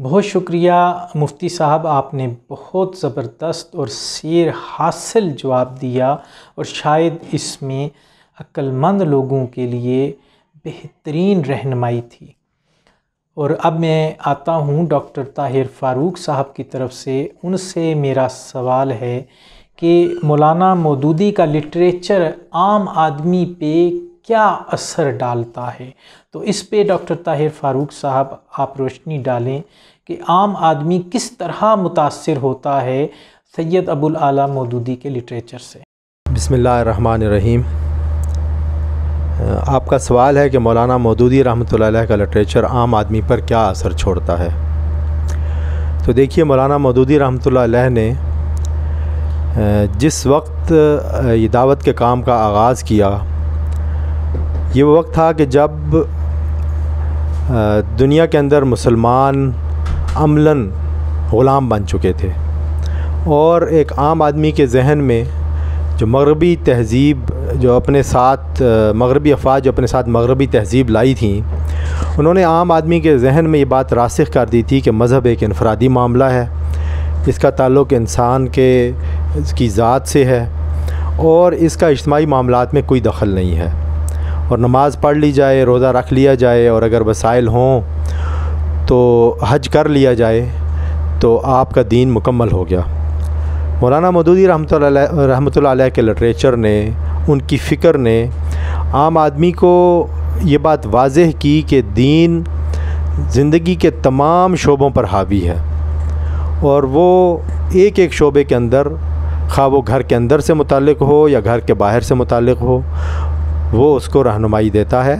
بہت شکریہ مفتی صاحب، آپ نے بہت زبردست اور سیر حاصل جواب دیا اور شاید اس میں عقل مند لوگوں کے لیے بہترین رہنمائی تھی۔ اور اب میں آتا ہوں ڈاکٹر طاہر فاروق صاحب کی طرف سے۔ ان سے میرا سوال ہے کہ مولانا مودودی کا لٹریچر عام آدمی پہ کیا اثر ڈالتا ہے؟ تو اس پہ ڈاکٹر طاہر فاروق صاحب آپ روشنی ڈالیں کہ عام آدمی کس طرح متاثر ہوتا ہے سید ابو الاعلیٰ مودودی کے لٹریچر سے۔ بسم اللہ الرحمن الرحیم۔ آپ کا سوال ہے کہ مولانا مودودی رحمۃ اللہ علیہ کا لٹریچر عام آدمی پر کیا اثر چھوڑتا ہے۔ تو دیکھیے، مولانا مودودی رحمۃ اللہ علیہ نے جس وقت یہ دعوت کے کام کا آغاز کیا، یہ وہ وقت تھا کہ جب دنیا کے اندر مسلمان عملاً غلام بن چکے تھے، اور ایک عام آدمی کے ذہن میں جو مغربی تہذیب جو اپنے ساتھ مغربی افواج جو اپنے ساتھ مغربی تہذیب لائی تھیں، انہوں نے عام آدمی کے ذہن میں یہ بات راسخ کر دی تھی کہ مذہب ایک انفرادی معاملہ ہے، اس کا تعلق انسان کی ذات سے ہے، اور اس کا اجتماعی معاملات میں کوئی دخل نہیں ہے، اور نماز پڑھ لی جائے، روزہ رکھ لیا جائے، اور اگر وسائل ہوں تو حج کر لیا جائے تو آپ کا دین مکمل ہو گیا۔ مولانا مودودی رحمۃ اللہ علیہ کے لٹریچر نے، ان کی فکر نے عام آدمی کو یہ بات واضح کی کہ دین زندگی کے تمام شعبوں پر حاوی ہے، اور وہ ایک ایک شعبے کے اندر، خواہ وہ گھر کے اندر سے متعلق ہو یا گھر کے باہر سے متعلق ہو، وہ اس کو رہنمائی دیتا ہے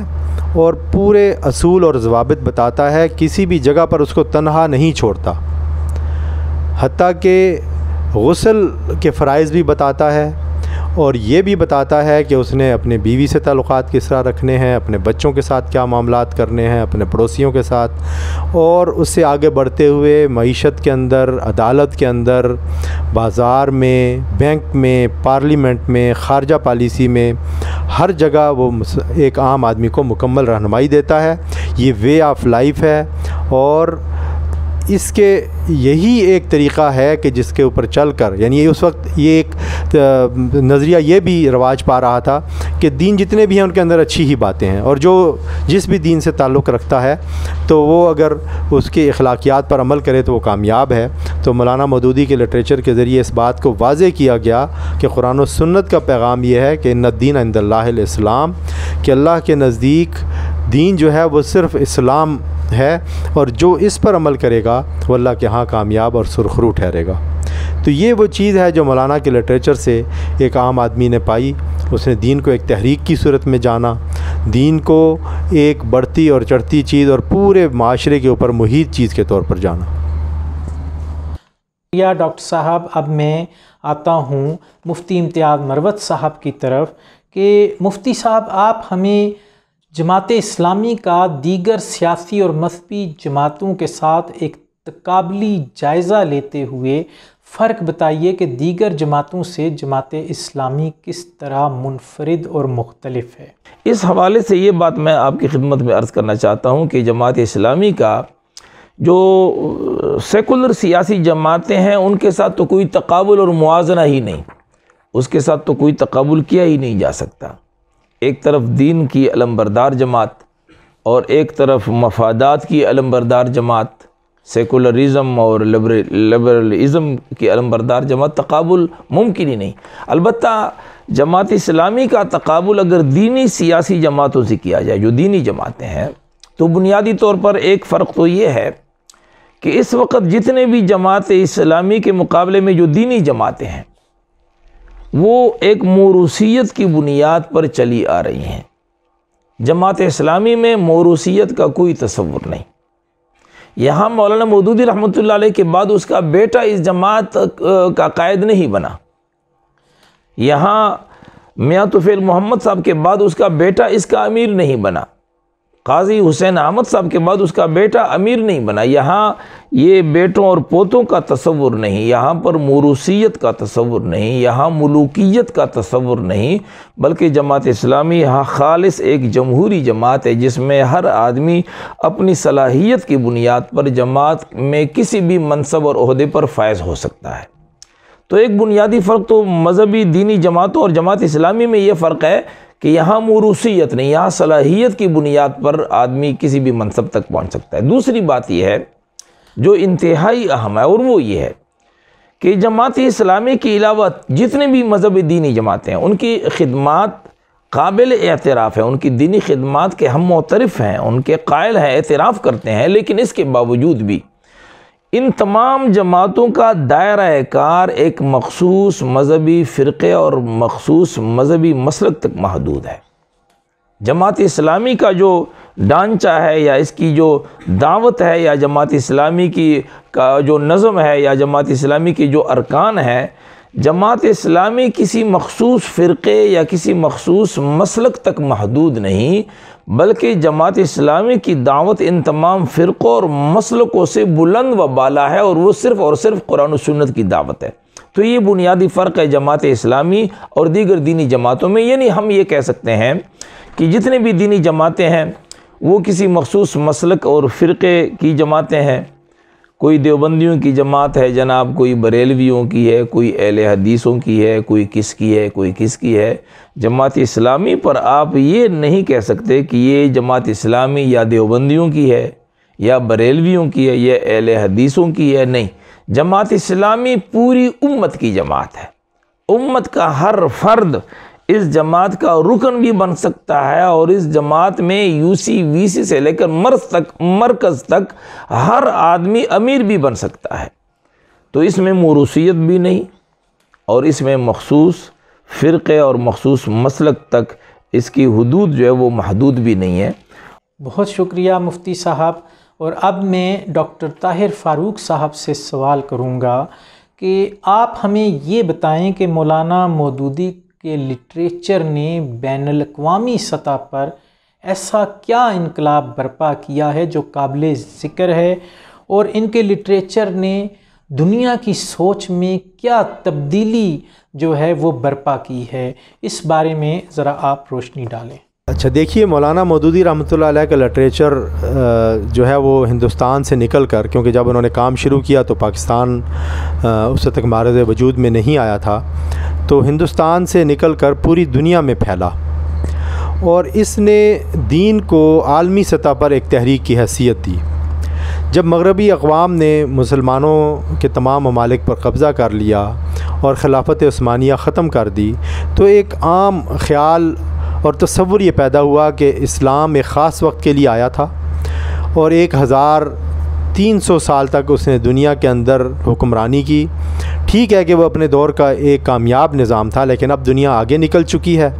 اور پورے اصول اور ضوابط بتاتا ہے، کسی بھی جگہ پر اس کو تنہا نہیں چھوڑتا، حتیٰ کہ غسل کے فرائض بھی بتاتا ہے، اور یہ بھی بتاتا ہے کہ اس نے اپنے بیوی سے تعلقات کس طرح رکھنے ہیں، اپنے بچوں کے ساتھ کیا معاملات کرنے ہیں، اپنے پڑوسیوں کے ساتھ، اور اس سے آگے بڑھتے ہوئے معیشت کے اندر، عدالت کے اندر، بازار میں، بینک میں، پارلیمنٹ میں، خارجہ پالیسی میں، ہر جگہ وہ ایک عام آدمی کو مکمل رہنمائی دیتا ہے۔ یہ وے آف لائف ہے، اور اس کے یہی ایک طریقہ ہے کہ جس کے اوپر چل کر، یعنی اس وقت یہ ایک نظریہ یہ بھی رواج پا رہا تھا کہ دین جتنے بھی ہیں ان کے اندر اچھی ہی باتیں ہیں، اور جس بھی دین سے تعلق رکھتا ہے تو وہ اگر اس کے اخلاقیات پر عمل کرے تو وہ کامیاب ہے۔ تو مولانا مودودی کے لٹریچر کے ذریعے اس بات کو واضح کیا گیا کہ قرآن و سنت کا پیغام یہ ہے کہ ان الدین عند اللہ الاسلام، کہ اللہ کے نزدیک دین جو ہے وہ صرف اسلام ہے، اور جو اس پر عمل کرے گا وہ اللہ کے ہاں کامیاب اور سرخرو ٹھہرے گا۔ تو یہ وہ چیز ہے جو مولانا کے لٹریچر سے ایک عام آدمی نے پائی۔ اس نے دین کو ایک تحریک کی صورت میں جانا، دین کو ایک بڑھتی اور چڑھتی چیز اور پورے معاشرے کے اوپر محیط چیز کے طور پر جانا۔ یا ڈاکٹر صاحب، اب میں آتا ہوں مفتی امتیاز مروت صاحب کی طرف کہ مفتی صاحب، آپ ہمیں جماعت اسلامی کا دیگر سیاسی اور مذہبی جماعتوں کے ساتھ ایک تقابلی جائزہ لیتے ہوئے فرق بتائیے کہ دیگر جماعتوں سے جماعت اسلامی کس طرح منفرد اور مختلف ہے۔ اس حوالے سے یہ بات میں آپ کی خدمت میں عرض کرنا چاہتا ہوں کہ جماعت اسلامی کا جو سیکولر سیاسی جماعتیں ہیں ان کے ساتھ تو کوئی تقابل اور موازنہ ہی نہیں، اس کے ساتھ تو کوئی تقابل کیا ہی نہیں جا سکتا۔ ایک طرف دین کی علمبردار جماعت اور ایک طرف مفادات کی علمبردار جماعت، سیکولرزم اور لبرلزم کی علمبردار جماعت، تقابل ممکن ہی نہیں۔ البتہ جماعت اسلامی کا تقابل اگر دینی سیاسی جماعتوں سے کیا جائے، جو دینی جماعتیں ہیں، تو بنیادی طور پر ایک فرق تو یہ ہے کہ اس وقت جتنے بھی جماعت اسلامی کے مقابلے میں جو دینی جماعتیں ہیں وہ ایک موروثیت کی بنیاد پر چلی آ رہی ہیں۔ جماعت اسلامی میں موروثیت کا کوئی تصور نہیں۔ یہاں مولانا مودودی رحمۃ اللہ علیہ کے بعد اس کا بیٹا اس جماعت کا قائد نہیں بنا، یہاں میاں طفیل محمد صاحب کے بعد اس کا بیٹا اس کا امیر نہیں بنا، قاضی حسین احمد صاحب کے بعد اس کا بیٹا امیر نہیں بنا۔ یہاں یہ بیٹوں اور پوتوں کا تصور نہیں، یہاں پر موروثیت کا تصور نہیں، یہاں ملوکیت کا تصور نہیں، بلکہ جماعت اسلامی یہاں خالص ایک جمہوری جماعت ہے جس میں ہر آدمی اپنی صلاحیت کی بنیاد پر جماعت میں کسی بھی منصب اور عہدے پر فائز ہو سکتا ہے۔ تو ایک بنیادی فرق تو مذہبی دینی جماعتوں اور جماعت اسلامی میں یہ فرق ہے کہ یہاں موروثیت نہیں، یہاں صلاحیت کی بنیاد پر آدمی کسی بھی منصب تک پہنچ سکتا ہے۔ دوسری بات یہ ہے جو انتہائی اہم ہے، اور وہ یہ ہے کہ جماعت اسلامی کے علاوہ جتنے بھی مذہبی دینی جماعتیں ہیں ان کی خدمات قابل اعتراف ہیں، ان کی دینی خدمات کے ہم معترف ہیں، ان کے قائل ہیں، اعتراف کرتے ہیں، لیکن اس کے باوجود بھی ان تمام جماعتوں کا دائرہ کار ایک مخصوص مذہبی فرقے اور مخصوص مذہبی مسلک تک محدود ہے۔ جماعت اسلامی کا جو ڈھانچہ ہے یا اس کی جو دعوت ہے یا جماعت اسلامی کا جو نظم ہے یا جماعت اسلامی کی جو ارکان ہے، جماعت اسلامی کسی مخصوص فرقے یا کسی مخصوص مسلک تک محدود نہیں، بلکہ جماعت اسلامی کی دعوت ان تمام فرقوں اور مسلکوں سے بلند و بالا ہے، اور وہ صرف اور صرف قرآن و سنت کی دعوت ہے۔ تو یہ بنیادی فرق ہے جماعت اسلامی اور دیگر دینی جماعتوں میں۔ یعنی ہم یہ کہہ سکتے ہیں کہ جتنے بھی دینی جماعتیں ہیں وہ کسی مخصوص مسلک اور فرقے کی جماعتیں ہیں۔ کوئی دیوبندیوں کی جماعت ہے جناب، کوئی بریلویوں کی ہے، کوئی اہل حدیثوں کی ہے، کوئی کس کی ہے، کوئی کس کی ہے۔ جماعت اسلامی پر آپ یہ نہیں کہہ سکتے کہ یہ جماعت اسلامی یا دیوبندیوں کی ہے یا بریلویوں کی ہے یا اہل حدیثوں کی ہے، نہیں، جماعت اسلامی پوری امت کی جماعت ہے۔ امت کا ہر فرد اس جماعت کا رکن بھی بن سکتا ہے، اور اس جماعت میں UC سے لے کر مرکز تک ہر آدمی امیر بھی بن سکتا ہے۔ تو اس میں موروثیت بھی نہیں، اور اس میں مخصوص فرقے اور مخصوص مسلک تک اس کی حدود جو ہے وہ محدود بھی نہیں ہے۔ بہت شکریہ مفتی صاحب۔ اور اب میں ڈاکٹر طاہر فاروق صاحب سے سوال کروں گا کہ آپ ہمیں یہ بتائیں کہ مولانا مودودی کے لٹریچر نے بین الاقوامی سطح پر ایسا کیا انقلاب برپا کیا ہے جو قابل ذکر ہے، اور ان کے لٹریچر نے دنیا کی سوچ میں کیا تبدیلی جو ہے وہ برپا کی ہے، اس بارے میں ذرا آپ روشنی ڈالیں۔ اچھا دیکھیے، مولانا مودودی رحمۃ اللہ علیہ کا لٹریچر جو ہے وہ ہندوستان سے نکل کر، کیونکہ جب انہوں نے کام شروع کیا تو پاکستان اس تک معرض وجود میں نہیں آیا تھا، تو ہندوستان سے نکل کر پوری دنیا میں پھیلا، اور اس نے دین کو عالمی سطح پر ایک تحریک کی حیثیت دی۔ جب مغربی اقوام نے مسلمانوں کے تمام ممالک پر قبضہ کر لیا اور خلافت عثمانیہ ختم کر دی، تو ایک عام خیال اور تصور یہ پیدا ہوا کہ اسلام ایک خاص وقت کے لیے آیا تھا، اور 1300 سال تک اس نے دنیا کے اندر حکمرانی کی۔ ٹھیک ہے کہ وہ اپنے دور کا ایک کامیاب نظام تھا، لیکن اب دنیا آگے نکل چکی ہے،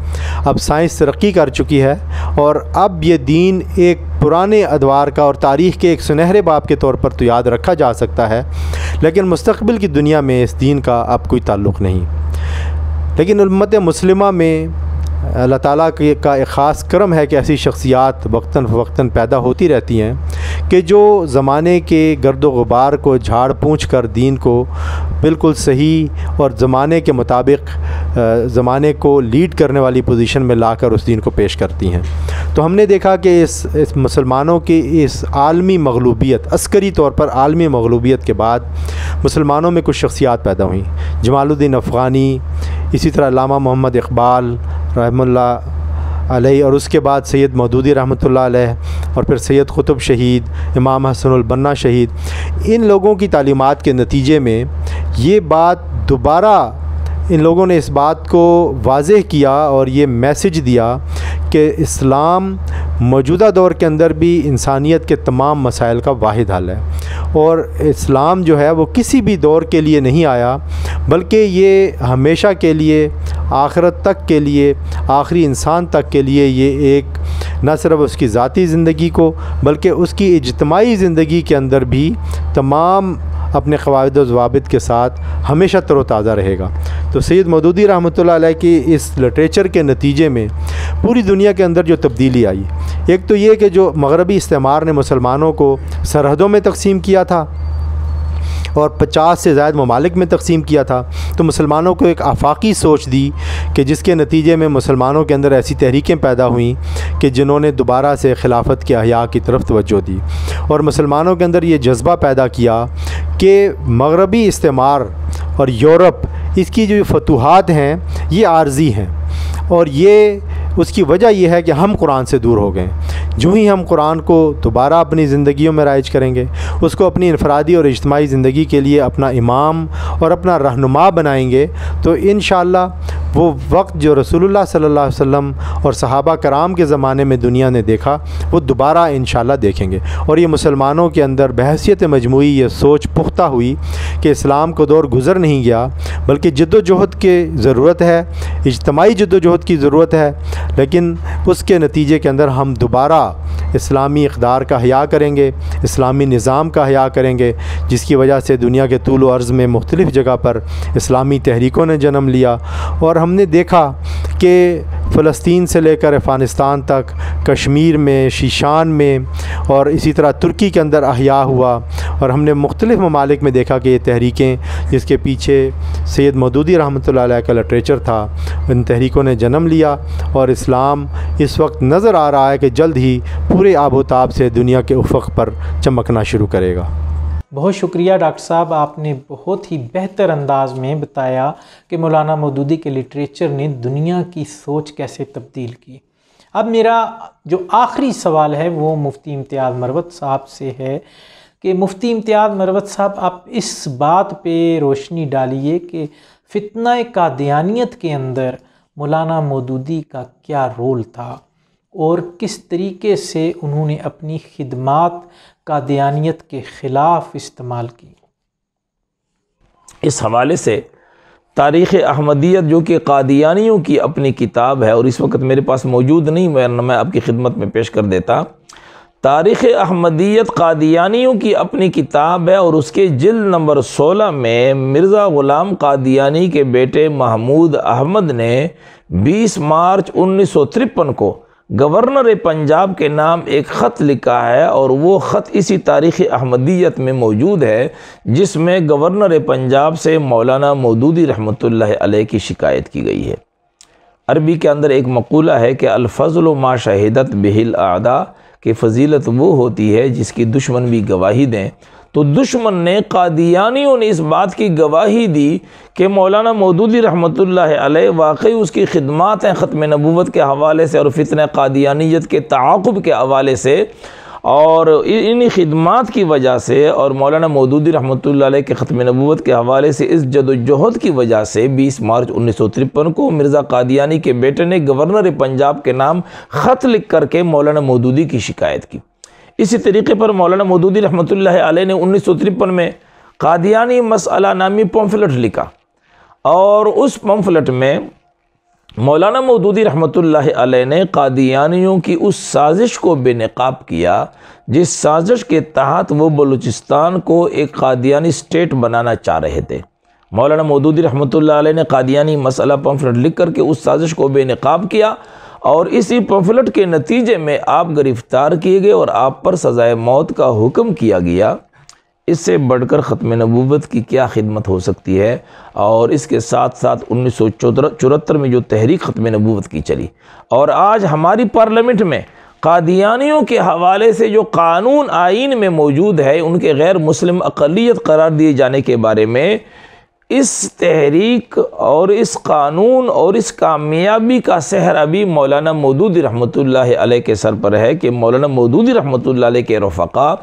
اب سائنس ترقی کر چکی ہے، اور اب یہ دین ایک پرانے ادوار کا اور تاریخ کے ایک سنہرے باب کے طور پر تو یاد رکھا جا سکتا ہے، لیکن مستقبل کی دنیا میں اس دین کا اب کوئی تعلق نہیں۔ لیکن امت مسلمہ میں اللہ تعالیٰ کا ایک خاص کرم ہے کہ ایسی شخصیات وقتاً فوقتاً پیدا ہوتی رہتی ہیں کہ جو زمانے کے گرد و غبار کو جھاڑ پونچھ کر دین کو بالکل صحیح اور زمانے کے مطابق زمانے کو لیڈ کرنے والی پوزیشن میں لا کر اس دین کو پیش کرتی ہیں۔ تو ہم نے دیکھا کہ اس مسلمانوں کی اس عالمی مغلوبیت، عسکری طور پر عالمی مغلوبیت کے بعد مسلمانوں میں کچھ شخصیات پیدا ہوئیں، جمال الدین افغانی، اسی طرح علامہ محمد اقبال رحمہ اللہ علیہ، اور اس کے بعد سید مودودی رحمۃ اللہ علیہ، اور پھر سید قطب شہید، امام حسن البنا شہید۔ ان لوگوں کی تعلیمات کے نتیجے میں یہ بات دوبارہ ان لوگوں نے اس بات کو واضح کیا اور یہ میسج دیا کہ اسلام موجودہ دور کے اندر بھی انسانیت کے تمام مسائل کا واحد حل ہے، اور اسلام جو ہے وہ کسی بھی دور کے لیے نہیں آیا، بلکہ یہ ہمیشہ کے لیے، آخرت تک کے لیے، آخری انسان تک کے لیے یہ ایک نہ صرف اس کی ذاتی زندگی کو بلکہ اس کی اجتماعی زندگی کے اندر بھی تمام اپنے قواعد و ضوابط کے ساتھ ہمیشہ تر و تازہ رہے گا۔ تو سید مودودی رحمۃ اللہ علیہ کی اس لٹریچر کے نتیجے میں پوری دنیا کے اندر جو تبدیلی آئی، ایک تو یہ کہ جو مغربی استعمار نے مسلمانوں کو سرحدوں میں تقسیم کیا تھا اور 50 سے زائد ممالک میں تقسیم کیا تھا، تو مسلمانوں کو ایک آفاقی سوچ دی کہ جس کے نتیجے میں مسلمانوں کے اندر ایسی تحریکیں پیدا ہوئیں کہ جنہوں نے دوبارہ سے خلافت کے احیاء کی طرف توجہ دی، اور مسلمانوں کے اندر یہ جذبہ پیدا کیا کہ مغربی استعمار اور یورپ اس کی جو فتوحات ہیں یہ عارضی ہیں، اور یہ اس کی وجہ یہ ہے کہ ہم قرآن سے دور ہو گئے۔ جو ہی ہم قرآن کو دوبارہ اپنی زندگیوں میں رائج کریں گے، اس کو اپنی انفرادی اور اجتماعی زندگی کے لیے اپنا امام اور اپنا رہنما بنائیں گے، تو انشاءاللہ وہ وقت جو رسول اللہ صلی اللہ علیہ وسلم اور صحابہ کرام کے زمانے میں دنیا نے دیکھا وہ دوبارہ انشاءاللہ دیکھیں گے۔ اور یہ مسلمانوں کے اندر بحیثیت مجموعی یہ سوچ پختہ ہوئی کہ اسلام کو دور گزر نہیں گیا، بلکہ جد و جہد کی ضرورت ہے، اجتماعی جد و جہد کی ضرورت ہے، لیکن اس کے نتیجے کے اندر ہم دوبارہ اسلامی اقدار کا احیاء کریں گے، اسلامی نظام کا احیاء کریں گے، جس کی وجہ سے دنیا کے طول و عرض میں مختلف جگہ پر اسلامی تحریکوں نے جنم لیا، اور ہم نے دیکھا کہ فلسطین سے لے کر افغانستان تک، کشمیر میں، شیشان میں، اور اسی طرح ترکی کے اندر احیاء ہوا، اور ہم نے مختلف ممالک میں دیکھا کہ یہ تحریکیں جس کے پیچھے سید مودودی رحمۃ اللہ علیہ کا لٹریچر تھا، ان تحریکوں نے جنم لیا، اور اسلام اس وقت نظر آ رہا ہے کہ جلد ہی پورے آب و تاب سے دنیا کے افق پر چمکنا شروع کرے گا۔ بہت شکریہ ڈاکٹر صاحب، آپ نے بہت ہی بہتر انداز میں بتایا کہ مولانا مودودی کے لٹریچر نے دنیا کی سوچ کیسے تبدیل کی۔ اب میرا جو آخری سوال ہے وہ مفتی امتیاز مروت صاحب سے ہے کہ مفتی امتیاز مروت صاحب، آپ اس بات پہ روشنی ڈالیے کہ فتنہ قادیانیت کے اندر مولانا مودودی کا کیا رول تھا اور کس طریقے سے انہوں نے اپنی خدمات قادیانیت کے خلاف استعمال کی۔ اس حوالے سے تاریخ احمدیت جو کہ قادیانیوں کی اپنی کتاب ہے، اور اس وقت میرے پاس موجود نہیں، میں آپ کی خدمت میں پیش کر دیتا۔ تاریخ احمدیت قادیانیوں کی اپنی کتاب ہے، اور اس کے جلد نمبر 16 میں مرزا غلام قادیانی کے بیٹے محمود احمد نے 20 مارچ 1953 کو گورنر پنجاب کے نام ایک خط لکھا ہے، اور وہ خط اسی تاریخ احمدیت میں موجود ہے، جس میں گورنر پنجاب سے مولانا مودودی رحمۃ اللہ علیہ کی شکایت کی گئی ہے۔ عربی کے اندر ایک مقولہ ہے کہ الفضل ما شہدت بہ الاعداء، کہ فضیلت وہ ہوتی ہے جس کی دشمن بھی گواہی دیں۔ تو دشمن نے، قادیانیوں نے اس بات کی گواہی دی کہ مولانا مودودی رحمۃ اللہ علیہ واقعی اس کی خدمات ہیں ختم نبوت کے حوالے سے اور فتنہ قادیانیت کے تعاقب کے حوالے سے، اور انہی خدمات کی وجہ سے اور مولانا مودودی رحمۃ اللہ علیہ کے ختم نبوت کے حوالے سے اس جد و جہد کی وجہ سے 20 مارچ 1953 کو مرزا قادیانی کے بیٹے نے گورنر پنجاب کے نام خط لکھ کر کے مولانا مودودی کی شکایت کی۔ اسی طریقے پر مولانا مودودی رحمۃ اللہ علیہ نے 1953 میں قادیانی مسئلہ نامی پمفلٹ لکھا، اور اس پمفلٹ میں مولانا مودودی رحمۃ اللہ علیہ نے قادیانیوں کی اس سازش کو بے نقاب کیا جس سازش کے تحت وہ بلوچستان کو ایک قادیانی اسٹیٹ بنانا چاہ رہے تھے۔ مولانا مودودی رحمۃ اللہ علیہ نے قادیانی مسئلہ پمفلٹ لکھ کر کے اس سازش کو بے نقاب کیا، اور اسی پمفلٹ کے نتیجے میں آپ گرفتار کیے گئے اور آپ پر سزائے موت کا حکم کیا گیا۔ اس سے بڑھ کر ختم نبوت کی کیا خدمت ہو سکتی ہے؟ اور اس کے ساتھ ساتھ 1974 میں جو تحریک ختم نبوت کی چلی، اور آج ہماری پارلیمنٹ میں قادیانیوں کے حوالے سے جو قانون آئین میں موجود ہے، ان کے غیر مسلم اقلیت قرار دیے جانے کے بارے میں، اس تحریک اور اس قانون اور اس کامیابی کا سحر ابھی مولانا مودودی رحمۃ اللہ علیہ کے سر پر ہے کہ مولانا مودودی رحمۃ اللہ علیہ کے رفقا،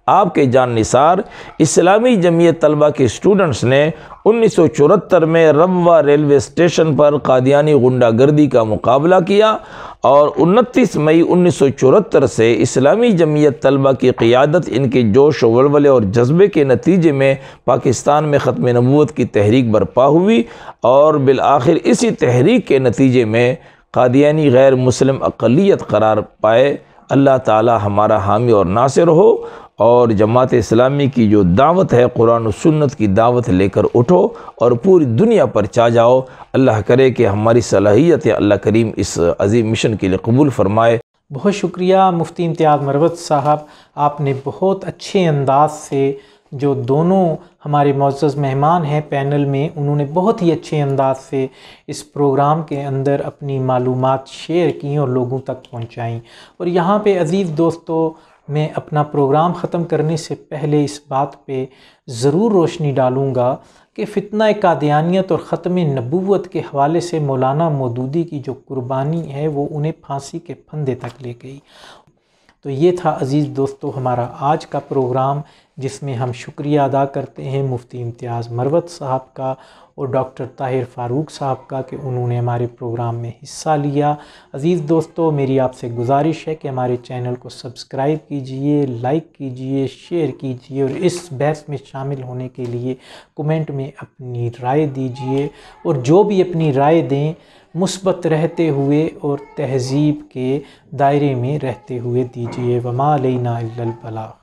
آپ کے جان نثار اسلامی جمعیت طلبہ کے اسٹوڈنٹس نے 1974 میں ربوہ ریلوے اسٹیشن پر قادیانی غنڈہ گردی کا مقابلہ کیا، اور 29 مئی 1974 سے اسلامی جمعیت طلبہ کی قیادت، ان کے جوش و ولولے اور جذبے کے نتیجے میں پاکستان میں ختم نبوت کی تحریک برپا ہوئی، اور بالآخر اسی تحریک کے نتیجے میں قادیانی غیر مسلم اقلیت قرار پائے۔ اللہ تعالی ہمارا حامی اور ناصر ہو، اور جماعت اسلامی کی جو دعوت ہے، قرآن و سنت کی دعوت لے کر اٹھو اور پوری دنیا پر چھا جاؤ۔ اللہ کرے کہ ہماری صلاحیت اللہ کریم اس عظیم مشن کے لیے قبول فرمائے۔ بہت شکریہ مفتی امتیاز مروت صاحب، آپ نے بہت اچھے انداز سے جو دونوں ہمارے معزز مہمان ہیں پینل میں، انہوں نے بہت ہی اچھے انداز سے اس پروگرام کے اندر اپنی معلومات شیئر کی اور لوگوں تک پہنچائیں۔ اور یہاں پہ عزیز دوستو، میں اپنا پروگرام ختم کرنے سے پہلے اس بات پہ ضرور روشنی ڈالوں گا کہ فتنہ قادیانیت اور ختم نبوت کے حوالے سے مولانا مودودی کی جو قربانی ہے وہ انہیں پھانسی کے پھندے تک لے گئی۔ تو یہ تھا عزیز دوستو ہمارا آج کا پروگرام، جس میں ہم شکریہ ادا کرتے ہیں مفتی امتیاز مروت صاحب کا اور ڈاکٹر طاہر فاروق صاحب کا کہ انہوں نے ہمارے پروگرام میں حصہ لیا۔ عزیز دوستو، میری آپ سے گزارش ہے کہ ہمارے چینل کو سبسکرائب کیجئے، لائک کیجئے، شیئر کیجئے اور اس بحث میں شامل ہونے کے لیے کومنٹ میں اپنی رائے دیجئے، اور جو بھی اپنی رائے دیں مثبت رہتے ہوئے اور تہذیب کے دائرے میں رہتے ہوئے دیجئے۔ وما علینا الا البلاغ۔